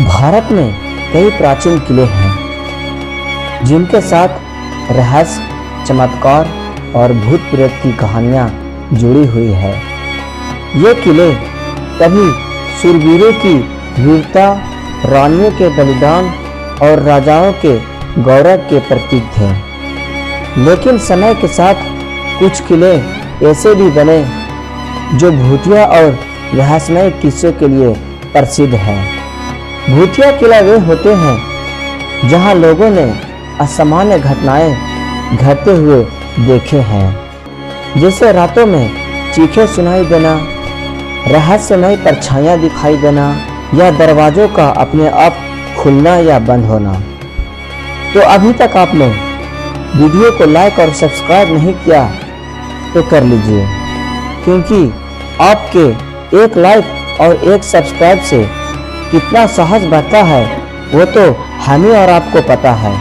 भारत में कई प्राचीन किले हैं जिनके साथ रहस्य, चमत्कार और भूत प्रेत की कहानियां जुड़ी हुई है। ये किले कभी शूरवीरों की वीरता, रानियों के बलिदान और राजाओं के गौरव के प्रतीक थे। लेकिन समय के साथ कुछ किले ऐसे भी बने जो भूतिया और रहस्यमय किस्सों के लिए प्रसिद्ध हैं। भूतिया किला वे होते हैं जहां लोगों ने असामान्य घटनाएं घटते हुए देखे हैं, जैसे रातों में चीखें सुनाई देना, रहस्यमय परछाइयां दिखाई देना या दरवाजों का अपने आप खुलना या बंद होना। तो अभी तक आपने वीडियो को लाइक और सब्सक्राइब नहीं किया तो कर लीजिए, क्योंकि आपके एक लाइक और एक सब्सक्राइब से कितना साहस बढ़ता है वो तो हमें और आपको पता है,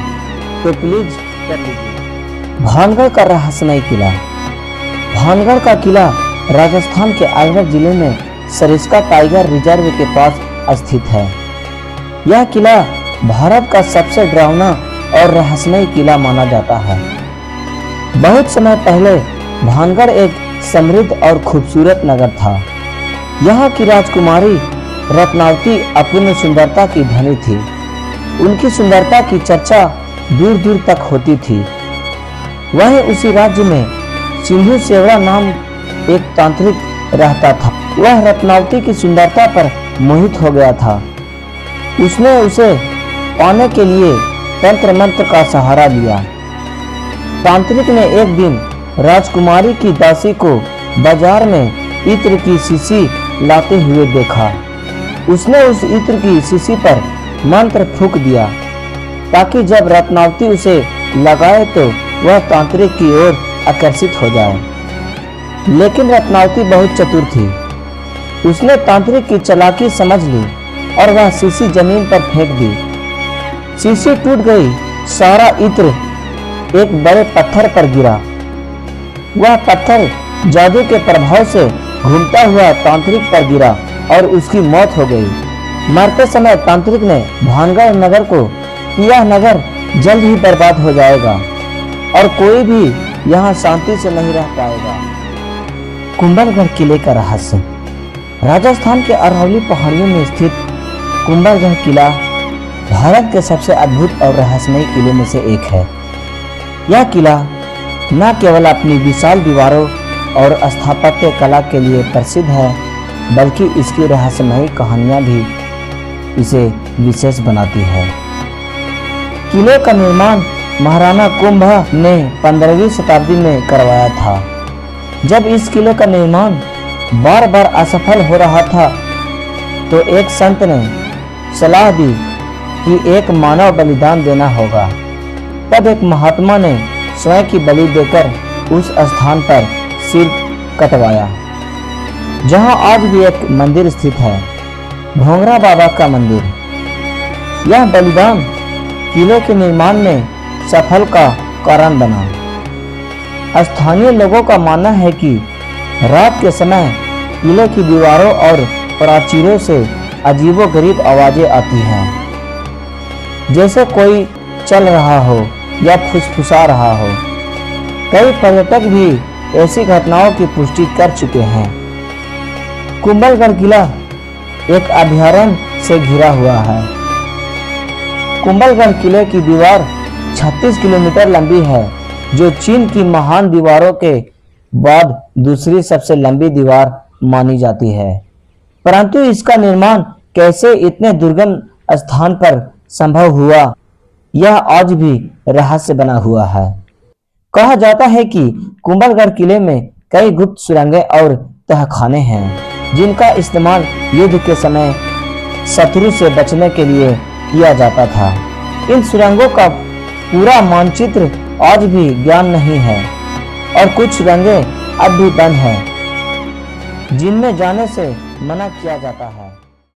तो प्लीज कर लीजिए। भानगढ़ का रहस्यमय किला। भानगढ़ का किला राजस्थान के अलवर जिले में सरिस्का टाइगर रिजर्व के पास स्थित है। यह किला भारत का सबसे डरावना और रहस्यमय किला माना जाता है। बहुत समय पहले भानगढ़ एक समृद्ध और खूबसूरत नगर था। यहाँ की राजकुमारी रत्नावती अपूर्व सुंदरता की धनी थी। उनकी सुंदरता की चर्चा दूर दूर तक होती थी। वहीं उसी राज्य में सिंधु सेवड़ा नाम एक तांत्रिक रहता था। वह रत्नावती की सुंदरता पर मोहित हो गया था। उसने उसे पाने के लिए तंत्र मंत्र का सहारा लिया। तांत्रिक ने एक दिन राजकुमारी की दासी को बाजार में इत्र की शीशी लाते हुए देखा। उसने उस इत्र की शीशी पर मंत्र फूंक दिया ताकि जब रत्नावती उसे लगाए तो वह तांत्रिक की ओर आकर्षित हो जाए। लेकिन रत्नावती बहुत चतुर थी। उसने तांत्रिक की चालाकी समझ ली और वह शीशी जमीन पर फेंक दी। शीशी टूट गई। सारा इत्र एक बड़े पत्थर पर गिरा। वह पत्थर जादू के प्रभाव से घूमता हुआ तांत्रिक पर गिरा और उसकी मौत हो गई। मरते समय तांत्रिक ने भानगढ़ नगर को कि यह नगर जल्द ही बर्बाद हो जाएगा और कोई भी यहाँ शांति से नहीं रह पाएगा। कुंभलगढ़ किले का रहस्य। राजस्थान के अरावली पहाड़ियों में स्थित कुंभलगढ़ किला भारत के सबसे अद्भुत और रहस्यमय किले में से एक है। यह किला न केवल अपनी विशाल दीवारों और स्थापत्य कला के लिए प्रसिद्ध है, बल्कि इसकी रहस्यमय कहानियां भी इसे विशेष बनाती है। किले का निर्माण महाराणा कुंभ ने 15वीं शताब्दी में करवाया था। जब इस किले का निर्माण बार बार असफल हो रहा था तो एक संत ने सलाह दी कि एक मानव बलिदान देना होगा। तब एक महात्मा ने स्वयं की बलि देकर उस स्थान पर सिर कटवाया जहां आज भी एक मंदिर स्थित है, भोंगरा बाबा का मंदिर। यह बलिदान किले के निर्माण में सफल का कारण बना। स्थानीय लोगों का मानना है कि रात के समय किले की दीवारों और प्राचीरों से अजीबोगरीब आवाजें आती हैं, जैसे कोई चल रहा हो या फुसफुसा रहा हो। कई पर्यटक भी ऐसी घटनाओं की पुष्टि कर चुके हैं। कुंभलगढ़ किला एक अभयारण्य से घिरा हुआ है। कुंभलगढ़ किले की दीवार 36 किलोमीटर लंबी है, जो चीन की महान दीवारों के बाद दूसरी सबसे लंबी दीवार मानी जाती है। परंतु इसका निर्माण कैसे इतने दुर्गम स्थान पर संभव हुआ, यह आज भी रहस्य बना हुआ है। कहा जाता है कि कुंभलगढ़ किले में कई गुप्त सुरंगें और तहखाने हैं, जिनका इस्तेमाल युद्ध के समय शत्रु से बचने के लिए किया जाता था। इन सुरंगों का पूरा मानचित्र आज भी ज्ञान नहीं है और कुछ सुरंगें अब भी बंद हैं, जिनमें जाने से मना किया जाता है।